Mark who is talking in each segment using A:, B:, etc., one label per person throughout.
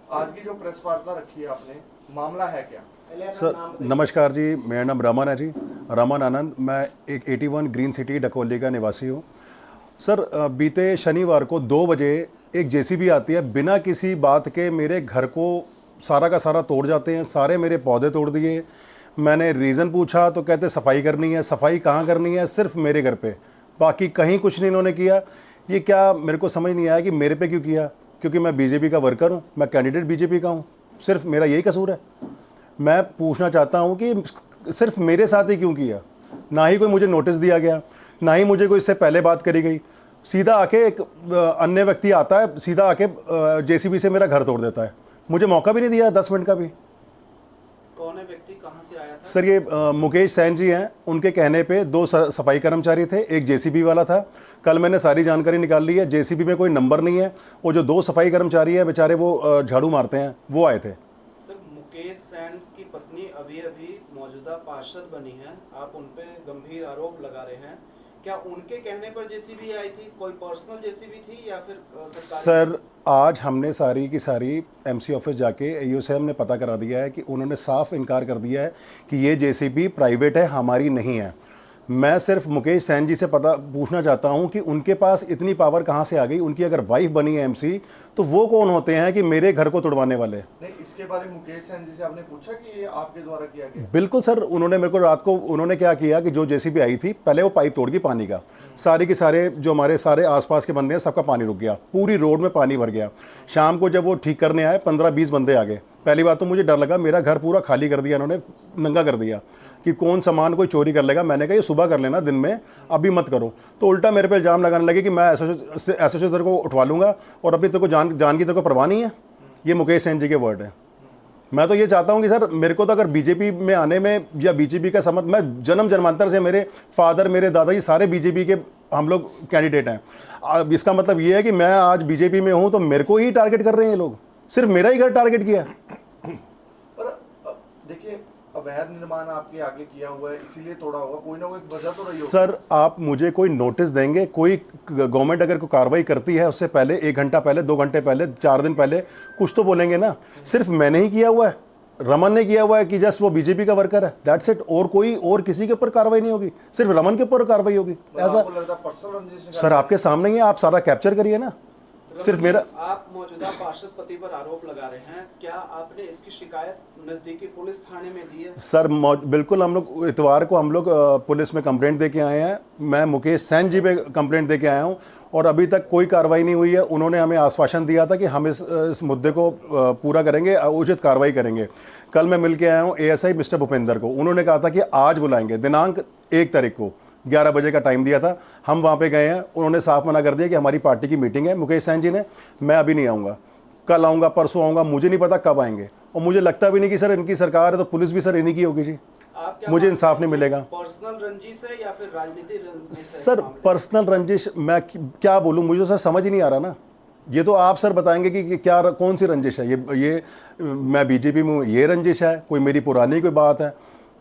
A: आज की जो प्रेस वार्ता रखी है आपने, मामला है क्या?
B: सर नमस्कार जी, मेरा नाम रमन है जी, रमन आनंद। मैं एक 81 ग्रीन सिटी डकोली का निवासी हूँ। सर बीते शनिवार को 2 बजे एक जेसीबी आती है, बिना किसी बात के मेरे घर को सारा का सारा तोड़ जाते हैं, सारे मेरे पौधे तोड़ दिए। मैंने रीज़न पूछा तो कहते सफाई करनी है। सफाई कहाँ करनी है? सिर्फ मेरे घर पे, बाकी कहीं कुछ नहीं इन्होंने किया। ये क्या, मेरे को समझ नहीं आया कि मेरे पे क्यों किया, क्योंकि मैं बीजेपी का वर्कर हूँ, मैं कैंडिडेट बीजेपी का हूँ, सिर्फ मेरा यही कसूर है। मैं पूछना चाहता हूँ कि सिर्फ मेरे साथ ही क्यों किया? ना ही कोई मुझे नोटिस दिया गया, ना ही मुझे कोई इससे पहले बात करी गई। सीधा आके एक अन्य व्यक्ति आता है, सीधा आके जेसीबी से मेरा घर तोड़ देता है। मुझे मौका भी नहीं दिया 10 मिनट का भी।
C: कौन है व्यक्ति, कहाँ से आया था?
B: सर ये मुकेश सैन जी हैं, उनके कहने पे 2 सफाई कर्मचारी थे, एक जेसीबी वाला था। कल मैंने सारी जानकारी निकाल ली है, जेसीबी में कोई नंबर नहीं है। वो जो 2 सफाई कर्मचारी हैं बेचारे, वो झाड़ू मारते हैं, वो आए थे।
C: सर मुकेश सैन की पत्नी अभी अभी मौजूदा पार्षद बनी है, आप उन पे गंभीर आरोप लगा रहे हैं। क्या उनके कहने पर जेसीबी आई थी? कोई पर्सनल जेसीबी थी या फिर सरकारी?
B: सर आज हमने सारी की सारी एमसी ऑफिस जाके एईओ से हमने पता करा दिया है कि उन्होंने साफ इनकार कर दिया है कि ये जेसीबी प्राइवेट है, हमारी नहीं है। मैं सिर्फ मुकेश सैन जी से पूछना चाहता हूं कि उनके पास इतनी पावर कहां से आ गई? उनकी अगर वाइफ बनी है एमसी, तो वो कौन होते हैं कि मेरे घर को तोड़वाने वाले?
A: नहीं, इसके बारे में मुकेश सैन जी से आपने पूछा कि ये आपके द्वारा किया गया?
B: बिल्कुल सर, उन्होंने मेरे को रात को उन्होंने क्या किया कि जो जेसीबी आई थी, पहले वो पाइप तोड़ गई पानी का। सारे के सारे जो हमारे सारे आसपास के बंदे हैं, सबका पानी रुक गया, पूरी रोड में पानी भर गया। शाम को जब वो ठीक करने आए, 15-20 बंदे आ गए। पहली बात तो मुझे डर लगा, मेरा घर पूरा खाली कर दिया इन्होंने, नंगा कर दिया कि कौन सामान कोई चोरी कर लेगा। मैंने कहा ये सुबह कर लेना, दिन में अभी मत करो। तो उल्टा मेरे पे इल्ज़ाम लगाने लगे कि मैं एसएचओ तेरे को उठवा लूँगा और अपनी तेरे को जान की तेरे को परवाह नहीं है। ये मुकेश सैन जी के वर्ड है। मैं तो ये चाहता हूँ कि सर मेरे को तो अगर बीजेपी में आने में या बीजेपी का मैं जन्म जन्मांतर से, मेरे फादर मेरे दादाजी सारे बीजेपी के हम लोग कैंडिडेट हैं। अब इसका मतलब ये है कि मैं आज बीजेपी में हूँ तो मेरे को ही टारगेट कर रहे हैं ये लोग, सिर्फ मेरा ही घर टारगेट किया।
A: पर देखिए, अवैध निर्माण आपके आगे किया हुआ है, इसीलिए तोड़ा होगा, कोई ना कोई वजह तो रही होगी।
B: सर आप मुझे कोई नोटिस देंगे? कोई गवर्नमेंट अगर कोई कार्रवाई करती है, उससे पहले 1 घंटा पहले, 2 घंटे पहले, 4 दिन पहले कुछ तो बोलेंगे ना। सिर्फ मैंने ही किया हुआ है, रमन ने किया हुआ है कि जस्ट वो बीजेपी का वर्कर है, दैट्स इट। और कोई और किसी के ऊपर कार्रवाई नहीं होगी, सिर्फ रमन के ऊपर कार्रवाई होगी। ऐसा
A: पर्सनल रंजिश?
B: सर आपके सामने ही है, आप सारा कैप्चर करिए ना। सिर्फ मेरा,
C: आप मौजूदा पार्षद पति पर आरोप लगा रहे हैं, क्या आपने इसकी शिकायत नजदीकी पुलिस थाने में दी है?
B: सर बिल्कुल, हम लोग इतवार को हम लोग पुलिस में कंप्लेंट दे के आए हैं। मैं मुकेश सैन जी पे कंप्लेंट दे के आया हूँ और अभी तक कोई कार्रवाई नहीं हुई है। उन्होंने हमें आश्वासन दिया था कि हम इस मुद्दे को पूरा करेंगे, उचित कार्रवाई करेंगे। कल मैं मिल के आया हूँ एएसआई मिस्टर भूपेंद्र को, उन्होंने कहा था कि आज बुलाएंगे, दिनांक 1 तारीख को 11 बजे का टाइम दिया था। हम वहाँ पे गए हैं, उन्होंने साफ मना कर दिया कि हमारी पार्टी की मीटिंग है मुकेश सैन जी ने, मैं अभी नहीं आऊँगा, कल आऊँगा, परसों आऊँगा, मुझे नहीं पता कब आएंगे। और मुझे लगता भी नहीं कि सर इनकी सरकार है तो पुलिस भी सर इन्हीं की होगी जी। मुझे इंसाफ नहीं मिलेगा।
C: पर्सनल रंजिश है या फिर राजनीतिक रंजिश है?
B: सर पर्सनल रंजिश मैं क्या बोलूँ, मुझे तो सर समझ ही नहीं आ रहा ना। ये तो आप सर बताएंगे कि क्या कौन सी रंजिश है। ये मैं बीजेपी में हूँ, ये रंजिश है, कोई मेरी पुरानी कोई बात है,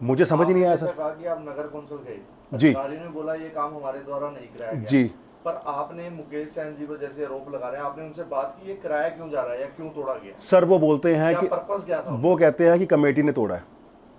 B: मुझे समझ ही नहीं आया सर।
A: कहा कि आप नगर कौंसिल गए
B: जी।
A: अधिकारी ने बोला ये काम हमारे द्वारा नहीं कराया गया
B: जी।
A: पर आपने मुकेश सैन जी पर जैसे आरोप लगा रहे हैं, आपने उनसे बात की ये किराया क्यों जा रहा है या क्यों तोड़ा गया?
B: सर वो बोलते हैं कि
A: पर्पस क्या था?
B: वो कहते हैं कि कमेटी ने तोड़ा है,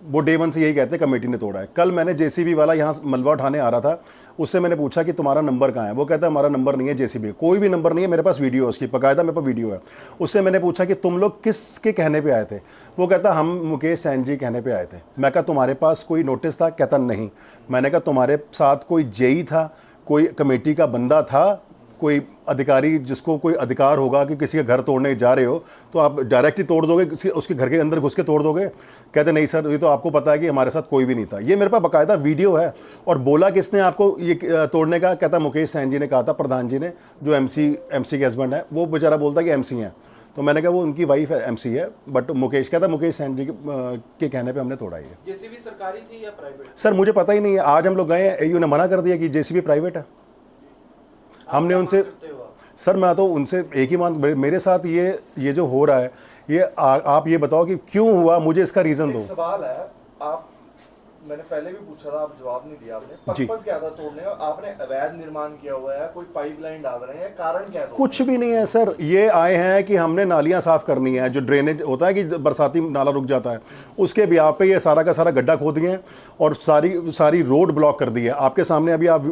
B: वो डे 1 से यही कहते हैं कमेटी ने तोड़ा है। कल मैंने जेसीबी वाला यहाँ मलबा उठाने आ रहा था, उससे मैंने पूछा कि तुम्हारा नंबर कहाँ है? वो कहता है हमारा नंबर नहीं है जेसीबी, कोई भी नंबर नहीं है, मेरे पास वीडियो है उसकी, बाकायदा मेरे पास वीडियो है। उससे मैंने पूछा कि तुम लोग किसके कहने पे आए थे? वो कहता हम मुकेश सैन जी कहने पे आए थे। मैं कहा तुम्हारे पास कोई नोटिस था? कहता नहीं। मैंने कहा तुम्हारे साथ कोई जेई था, कोई कमेटी का बंदा था, कोई अधिकारी जिसको कोई अधिकार होगा कि किसी का घर तोड़ने जा रहे हो तो आप डायरेक्ट ही तोड़ दोगे, उसके घर के अंदर घुस के तोड़ दोगे? कहते नहीं सर, ये तो आपको पता है कि हमारे साथ कोई भी नहीं था। ये मेरे पास बाकायदा वीडियो है। और बोला किसने आपको ये तोड़ने का? कहता मुकेश सैन जी ने कहा था, प्रधान जी ने, जो एमसी के हस्बैंड है। वो बेचारा बोलता है कि एमसी हैं। तो मैंने कहा वो उनकी वाइफ है, एमसी है, बट मुकेश कहता मुकेश सैन जी के कहने पे हमने तोड़ा है।
C: जेसीबी सरकारी थी या प्राइवेट?
B: सर मुझे पता ही नहीं है। आज हम लोग गए हैं, एयू ने मना कर दिया कि जेसीबी प्राइवेट है। हमने उनसे, सर मैं तो उनसे एक ही मान, मेरे साथ ये जो हो रहा है, ये आप ये बताओ कि क्यों हुआ, मुझे इसका रीज़न दो।
A: सवाल है, आप मैंने पहले भी पूछा था, आप जवाब नहीं दिया आपने।
B: जी।
A: पर्पस क्या था तोड़ने का? आपने अवैध निर्माण किया हुआ है, कोई पाइपलाइन डाल रहे हैं, कारण क्या है?
B: कुछ भी नहीं है सर, ये आए हैं कि हमने नालियां साफ करनी है, जो ड्रेनेज होता है कि बरसाती नाला रुक जाता है, उसके ब्याह पे ये सारा का सारा गड्ढा खोद दिए हैं और सारी रोड ब्लॉक कर दी है। आपके सामने अभी आप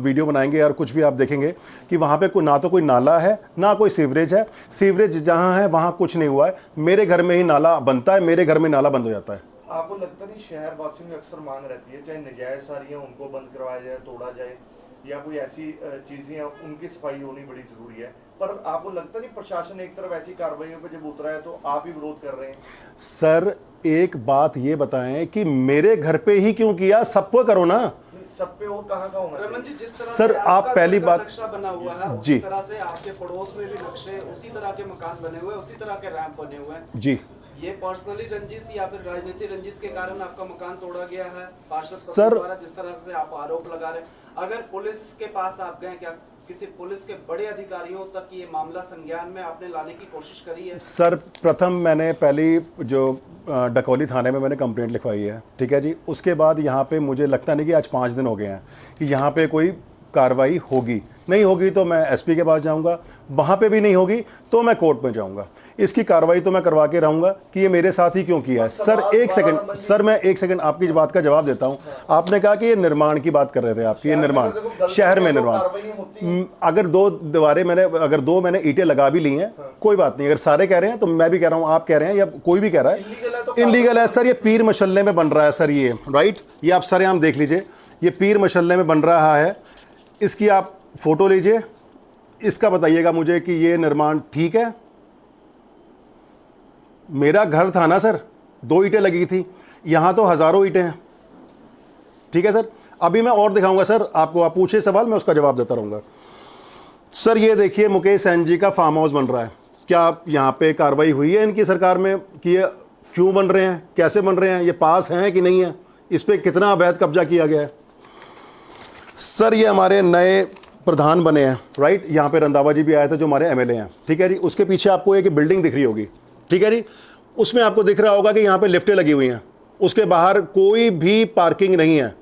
B: वीडियो बनाएंगे और कुछ भी आप देखेंगे कि वहाँ पे ना तो कोई नाला है ना कोई सीवरेज है। सीवरेज जहाँ है वहाँ कुछ नहीं हुआ है। मेरे घर में ही नाला बनता है, मेरे घर में नाला बंद हो जाता है।
A: आपको लगता नहीं शहर वासियों की अक्सर मांग रहती है, चाहे नजायज सारियां उनको बंद करवाया जाए, तोड़ा जाए, या कोई ऐसी चीजें हैं उनकी सफाई होनी बड़ी जरूरी है, पर आपको लगता नहीं प्रशासन एक तरफ ऐसी कार्रवाइयों पे जब उतरा है तो आप ही विरोध कर रहे हैं?
B: सर एक बात ये बताएं कि मेरे घर पे ही क्यों किया, सबको करो ना।
A: सब पे और कहाँ का होना
C: रमन
A: चाहिए?
C: जी, जिस तरह
B: सर,
C: से
B: आप
C: आपका
B: पहली
C: घर का
B: बात-
C: नक्शा बना हुआ है,
B: जी।
C: उसी तरह से आपके पड़ोस में भी नक्शे, उसी तरह के मकान बने हुए हैं, उसी तरह के रैंप बने हुए हैं।
B: जी
C: ये पर्सनली रंजिश या फिर राजनीतिक रंजिश के कारण आपका मकान तोड़ा गया है पार्षद
B: सर-
C: द्वारा, जिस तरह से आप आरोप लगा रहे हैं? अगर पुलिस के पास आप गए, क्या किसी पुलिस के बड़े अधिकारियों तक ये मामला संज्ञान में आपने लाने की कोशिश करी है?
B: सर, प्रथम मैंने पहली जो डकौली थाने में मैंने कंप्लेंट लिखवाई है, ठीक है जी। उसके बाद यहाँ पे मुझे लगता नहीं कि आज 5 दिन हो गए हैं कि यहाँ पे कोई कार्रवाई होगी। नहीं होगी तो मैं एसपी के पास जाऊंगा, वहाँ पे भी नहीं होगी तो मैं कोर्ट में जाऊंगा। इसकी कार्रवाई तो मैं करवा के रहूँगा कि ये मेरे साथ ही क्यों किया है। सर एक सेकंड, सर मैं एक सेकंड आपकी बात का जवाब देता हूँ। आपने कहा कि ये निर्माण की बात कर रहे थे आपकी, ये निर्माण शहर में निर्माण, अगर दो मैंने ईंटें लगा भी ली हैं, कोई बात नहीं। अगर सारे कह रहे हैं तो मैं भी कह रहा हूँ, आप कह रहे हैं या कोई भी कह रहा है, इनलीगल है सर। ये पीर मशल्ले में बन रहा है सर, ये राइट, ये आप सरेआम देख लीजिए, ये पीर मशल्ले में बन रहा है। इसकी आप फोटो लीजिए, इसका बताइएगा मुझे कि ये निर्माण ठीक है। मेरा घर था ना सर, 2 ईंटें लगी थी, यहां तो हजारों ईंटें हैं, ठीक है सर। अभी मैं और दिखाऊंगा सर आपको, आप पूछे सवाल मैं उसका जवाब देता रहूंगा। सर ये देखिए मुकेश सैन जी का फार्म हाउस बन रहा है। क्या यहाँ पे कार्रवाई हुई है इनकी सरकार में कि ये क्यों बन रहे हैं, कैसे बन रहे हैं, ये पास हैं कि नहीं है, इस पर कितना अवैध कब्जा किया गया है? सर ये हमारे नए प्रधान बने हैं, राइट। यहाँ पे रंधावा जी भी आए थे जो हमारे एमएलए हैं, ठीक है जी। उसके पीछे आपको एक बिल्डिंग दिख रही होगी, ठीक है जी। उसमें आपको दिख रहा होगा कि यहाँ पे लिफ्टें लगी हुई हैं, उसके बाहर कोई भी पार्किंग नहीं है।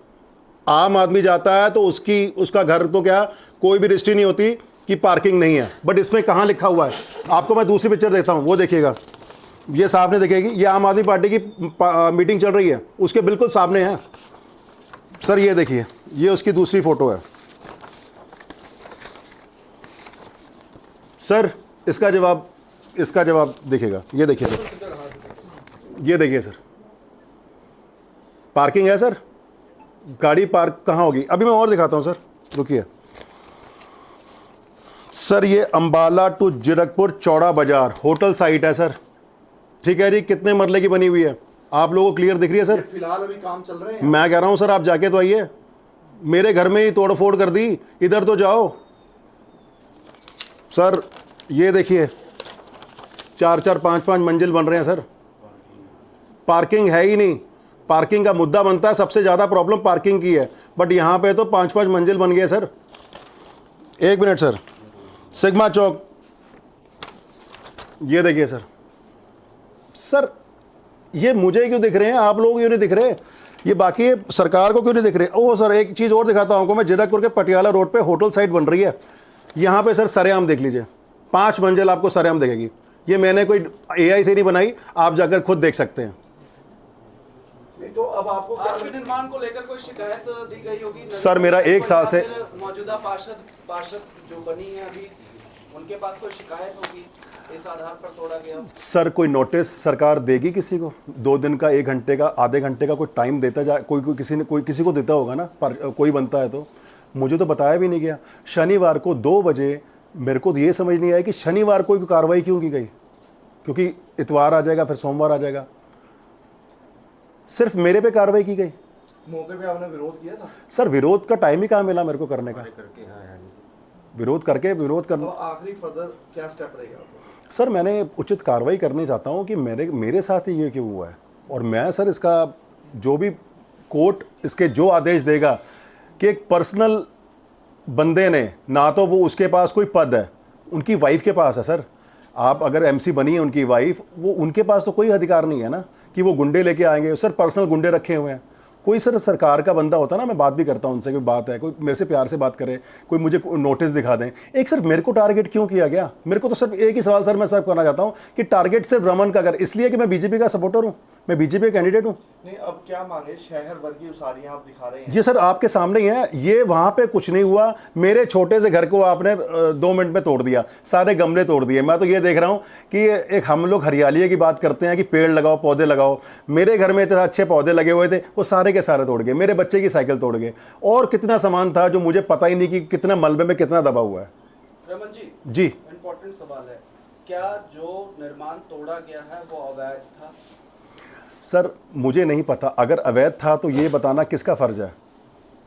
B: आम आदमी जाता है तो उसका घर तो क्या, कोई भी रजिस्ट्री नहीं होती कि पार्किंग नहीं है। बट इसमें कहाँ लिखा हुआ है, आपको मैं दूसरी पिक्चर देता हूँ, वो देखिएगा, ये सामने दिखेगी। ये आम आदमी पार्टी की मीटिंग चल रही है, उसके बिल्कुल सामने है सर। ये देखिए, ये उसकी दूसरी फोटो है सर। इसका जवाब देखिएगा, ये देखिए सर, ये देखिए सर, पार्किंग है सर, गाड़ी पार्क कहाँ होगी? अभी मैं और दिखाता हूँ सर, रुकिए सर। ये अंबाला टू जीरकपुर चौड़ा बाजार होटल साइट है सर, ठीक है जी। कितने मरले की बनी हुई है, आप लोगों को क्लियर दिख रही है सर?
A: फिलहाल अभी काम चल रहे हैं।
B: मैं कह रहा हूं सर आप जाके तो आइए, मेरे घर में ही तोड़ फोड़ कर दी, इधर तो जाओ सर। ये देखिए 4-4 5-5 मंजिल बन रहे हैं सर, पार्किंग है ही नहीं। पार्किंग का मुद्दा बनता है, सबसे ज़्यादा प्रॉब्लम पार्किंग की है, बट यहाँ पे तो 5-5 मंजिल बन गए सर। एक मिनट सर, सिग्मा चौक, ये देखिए सर। सर ये मुझे क्यों दिख रहे हैं, आप लोग क्यों नहीं दिख रहे, ये बाकी सरकार को क्यों नहीं दिख रहे? ओह सर एक चीज़ और दिखाता हूँ आपको मैं, जीरकपुर के पटियाला रोड पे होटल साइट बन रही है। यहाँ पे सर सरेआम देख लीजिए, 5 मंजिल आपको सरेआम दिखेगी। ये मैंने कोई AI से नहीं बनाई, आप जाकर खुद देख सकते हैं।
A: तो अब आपको
C: आपके निर्माण को लेकर कोई शिकायत दी गई होगी
B: सर, मेरा 1 साल से
C: मौजूदा पार्षद जो बनी है अभी, उनके पास कोई शिकायत होगी इस आधार पर तोड़ा गया?
B: सर कोई नोटिस सरकार देगी किसी को? 2 दिन का, 1 घंटे का, आधे घंटे का कोई टाइम देता जा, कोई किसी को देता होगा ना, पर कोई बनता है तो। मुझे तो बताया भी नहीं गया। शनिवार को 2 बजे मेरे को तो ये समझ नहीं आया कि शनिवार को कोई कार्रवाई क्यों की गई, क्योंकि इतवार आ जाएगा फिर सोमवार आ जाएगा। सिर्फ मेरे पे कार्रवाई की गई।
A: मौके पे आपने विरोध किया था?
B: सर विरोध का टाइम ही कहाँ मिला मेरे को करने का, विरोध करना।
A: तो आखिरी फर्दर क्या स्टेप रहेगा आपका?
B: सर मैंने उचित कार्रवाई करनी चाहता हूँ कि मेरे साथ ही ये क्यों हुआ है, और मैं सर इसका जो भी कोर्ट इसके जो आदेश देगा कि एक पर्सनल बंदे ने, ना तो वो उसके पास कोई पद है, उनकी वाइफ के पास है सर। आप अगर MC बनी है उनकी वाइफ, वो उनके पास तो कोई अधिकार नहीं है ना कि वो गुंडे लेके आएंगे। सर पर्सनल गुंडे रखे हुए हैं, कोई सर सरकार का बंदा होता ना, मैं बात भी करता हूँ उनसे, कोई बात है, कोई मेरे से प्यार से बात करे, कोई मुझे नोटिस दिखा दें। एक सर मेरे को टारगेट क्यों किया गया? मेरे को तो सिर्फ एक ही सवाल सर मैं करना चाहता हूँ कि टारगेट सिर्फ रमन का अगर इसलिए कि मैं बीजेपी का सपोर्टर हूँ, मैं बीजेपी का कैंडिडेट हूँ।
A: नहीं, अब क्या मांगे? शहर भर की उसारियां आप दिखा रहे हैं।
B: जी सर आपके सामने ही है, ये वहाँ पे कुछ नहीं हुआ। मेरे छोटे से घर को आपने 2 मिनट में तोड़ दिया, सारे गमले तोड़ दिए। मैं तो ये देख रहा हूँ कि एक हम लोग हरियाली की बात करते हैं कि पेड़ लगाओ, पौधे लगाओ। मेरे घर में इतने अच्छे पौधे लगे हुए थे, वो सारे के सारे तोड़ गए। मेरे बच्चे की साइकिल तोड़ गए, और कितना सामान था जो मुझे पता ही नहीं कि कितना मलबे में कितना दबा हुआ है।
C: रमन जी,
B: जी
C: इम्पोर्टेंट सवाल है, क्या जो निर्माण तोड़ा गया है वो अवैध था?
B: सर मुझे नहीं पता, अगर अवैध था तो ये बताना किसका फ़र्ज़ है?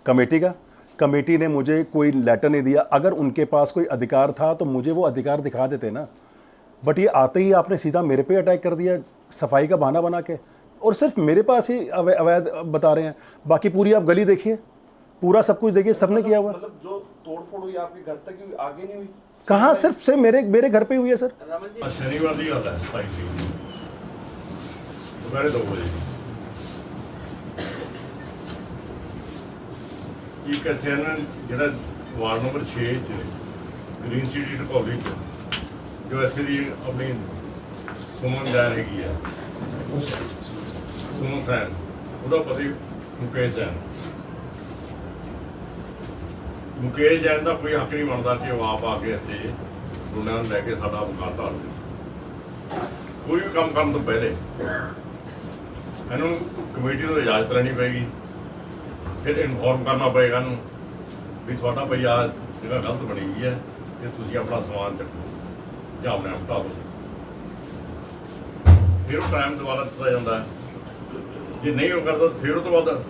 B: कमेटी का। कमेटी ने मुझे कोई लेटर नहीं दिया। अगर उनके पास कोई अधिकार था तो मुझे वो अधिकार दिखा देते ना। बट ये आते ही आपने सीधा मेरे पे अटैक कर दिया, सफाई का बहाना बना के, और सिर्फ मेरे पास ही अवैध बता रहे हैं। बाकी पूरी आप गली देखिए, पूरा सब कुछ देखिए, सबने किया हुआ।
A: मतलब जो तोड़फोड़ हुई आपके घर तक हुई, आगे नहीं हुई?
B: कहाँ? सिर्फ से मेरे घर पे हुई है सर।
C: रमन जी,
D: शनिवार की गल है 27 दोपहर 2 बजे एक ਇੱਥੇ ਨਾ ਜਿਹੜਾ ਵਾਰਡ ਨੰਬਰ 6 ਚ ਗ੍ਰੀਨ ਸਿਟੀ ਢਕੌਲੀ ਚ ਜੋ ਇੱਥੇ ਦੀ ਆਪਣੀ ਸੁਮਨ ਜੈਨ ਹੈਗੀ ਹੈ, ਸੁਮਨ ਸੈਨ, ਉਹਦਾ ਪਤੀ ਮੁਕੇਸ਼ ਜੈਨ। ਮੁਕੇਸ਼ ਜੈਨ ਦਾ ਕੋਈ ਹੱਕ ਨਹੀਂ ਬਣਦਾ ਕਿ ਉਹ ਆਪ ਆ ਕੇ ਇੱਥੇ ਗੁੰਡਿਆਂ ਨੂੰ ਲੈ ਕੇ ਸਾਡਾ ਮਕਾਨ ਢਾਹ ਲਵੇ। ਕੋਈ ਵੀ ਕੰਮ ਕਰਨ ਤੋਂ ਪਹਿਲੇ ਇਹਨੂੰ ਕਮੇਟੀ ਨੂੰ ਇਜਾਜ਼ਤ ਲੈਣੀ ਪਏਗੀ, ਫਿਰ ਇਨਫੋਰਮ ਕਰਨਾ ਪਏਗਾ ਇਹਨੂੰ ਵੀ ਤੁਹਾਡਾ ਭਈ ਆ ਜਗ੍ਹਾ ਗਲਤ ਬਣੀ ਗਈ ਹੈ ਤੇ ਤੁਸੀਂ ਆਪਣਾ ਸਮਾਨ ਚੱਕੋ ਜਾਂ ਆਪਣੇ ਆਪ ਢਾਹ ਲਓ। ਫਿਰ ਉਹ ਟਾਈਮ ਦੁਬਾਰਾ ਦਿੱਤਾ ਜਾਂਦਾ ਹੈ। ਜੇ ਨਹੀਂ ਉਹ ਕਰਦਾ ਫਿਰ ਉਹ ਤੋਂ ਬਾਅਦ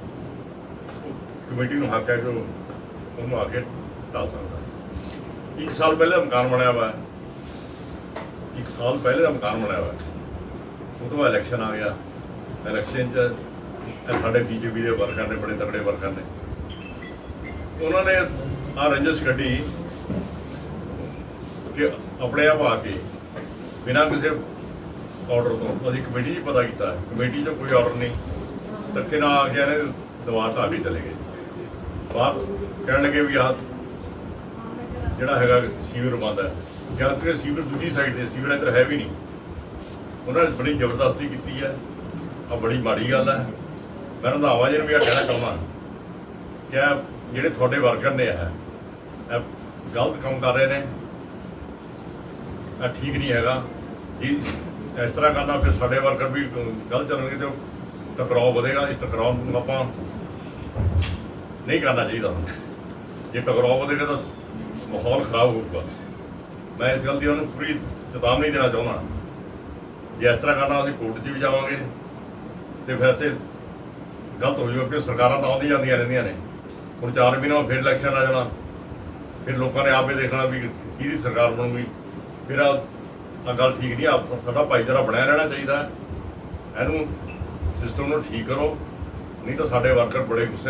D: ਕਮੇਟੀ ਨੂੰ ਹੱਕ ਹੈ ਕਿ ਉਹਨੂੰ ਆ ਕੇ ਢਾਹ ਸਕਦਾ। 1 ਸਾਲ ਪਹਿਲੇ ਦਾ ਮਕਾਨ ਬਣਿਆ ਵਾ, 1 ਸਾਲ ਪਹਿਲੇ ਦਾ ਮਕਾਨ ਬਣਿਆ ਵਾ, ਉਹ ਤੋਂ ਬਾਅਦ ਇਲੈਕਸ਼ਨ ਆ ਗਿਆ। ਇਲੈਕਸ਼ਨ 'ਚ ਸਾਡੇ ਬੀਜੇਪੀ ਦੇ ਵਰਕਰ ਨੇ, ਬੜੇ ਤਕੜੇ ਵਰਕਰ ਨੇ, ਉਹਨਾਂ ਨੇ ਆਹ ਰੰਜਿਸ਼ ਕੱਢੀ ਕਿ ਆਪਣੇ ਆਪ ਆ ਕੇ ਬਿਨਾਂ ਕਿਸੇ ਆਰਡਰ ਤੋਂ ਅਸੀਂ ਕਮੇਟੀ 'ਚ ਪਤਾ ਕੀਤਾ, ਕਮੇਟੀ 'ਚ ਕੋਈ ਆਰਡਰ ਨਹੀਂ, ਧੱਕੇ ਨਾਲ ਆ ਕੇ ਇਹਨੇ ਦੀਵਾਰ ਢਾਹ ਕੇ ਚਲੇ ਗਏ। ਬਾਹਰ ਕਹਿਣ ਲੱਗੇ ਵੀ ਆਹ ਜਿਹੜਾ ਹੈਗਾ ਸੀਵਰ ਬੰਦ ਹੈ, ਜਦ ਕਿ ਸੀਵਰ ਦੂਜੀ ਸਾਈਡ 'ਤੇ, ਸੀਵਰ ਇੱਧਰ ਹੈ ਵੀ ਨਹੀਂ। ਉਹਨਾਂ ਨੇ ਬੜੀ ਜ਼ਬਰਦਸਤੀ ਕੀਤੀ ਹੈ, ਆ ਬੜੀ ਮਾੜੀ ਗੱਲ ਹੈ। ਮੈਂ ਰੰਧਾਵਾ ਜੀ ਨੂੰ ਵੀ ਇਹ ਕਹਿਣਾ ਚਾਹੁੰਦਾ ਕਿ ਜਿਹੜੇ ਤੁਹਾਡੇ ਵਰਕਰ ਨੇ ਇਹ ਗਲਤ ਕੰਮ ਕਰ ਰਹੇ ਨੇ, ਇਹ ਠੀਕ ਨਹੀਂ ਹੈਗਾ ਜੀ। ਇਸ ਤਰ੍ਹਾਂ ਕਰਨਾ ਫਿਰ ਸਾਡੇ ਵਰਕਰ ਵੀ ਗਲਤ ਚੱਲਣਗੇ ਤੇ ਟਕਰਾਅ ਵਧੇਗਾ। ਇਸ ਟਕਰਾਅ ਨੂੰ ਆਪਾਂ ਨਹੀਂ ਕਰਨਾ ਚਾਹੀਦਾ। ਜੇ ਟਕਰਾਅ ਵਧੇਗਾ ਤਾਂ ਮਾਹੌਲ ਖਰਾਬ ਹੋਊਗਾ। ਮੈਂ ਇਸ ਗੱਲ ਦੀ ਉਹਨੂੰ ਪੂਰੀ ਚੇਤਾਵਨੀ ਦੇਣਾ ਚਾਹੁੰਦਾ। ਜੇ ਇਸ ਤਰ੍ਹਾਂ ਕਰਨਾ ਅਸੀਂ ਕੋਰਟ 'ਚ ਵੀ ਜਾਵਾਂਗੇ ਤੇ ਫਿਰ ਇੱਥੇ ਗਲਤ ਹੋ ਜਾਊਗਾ ਕਿ ਸਰਕਾਰਾਂ ਤਾਂ ਆਉਂਦੀਆਂ ਜਾਂਦੀਆਂ ਰਹਿੰਦੀਆਂ ਨੇ। ਹੁਣ 4 ਮਹੀਨੇ ਫਿਰ ਇਲੈਕਸ਼ਨ ਆ ਜਾਣਾ, ਫਿਰ ਲੋਕਾਂ ਨੇ ਆਪੇ ਦੇਖਣਾ ਵੀ ਕਿਹਦੀ ਸਰਕਾਰ ਬਣੂਗੀ। ਫਿਰ ਆ ਗੱਲ ਠੀਕ ਨਹੀਂ। ਸਾਡਾ ਭਾਈਚਾਰਾ ਬਣਿਆ ਰਹਿਣਾ ਚਾਹੀਦਾ। ਇਹਨੂੰ ਸਿਸਟਮ ਨੂੰ ਠੀਕ ਕਰੋ, ਨਹੀਂ ਤਾਂ ਸਾਡੇ ਵਰਕਰ ਬੜੇ ਗੁੱਸੇ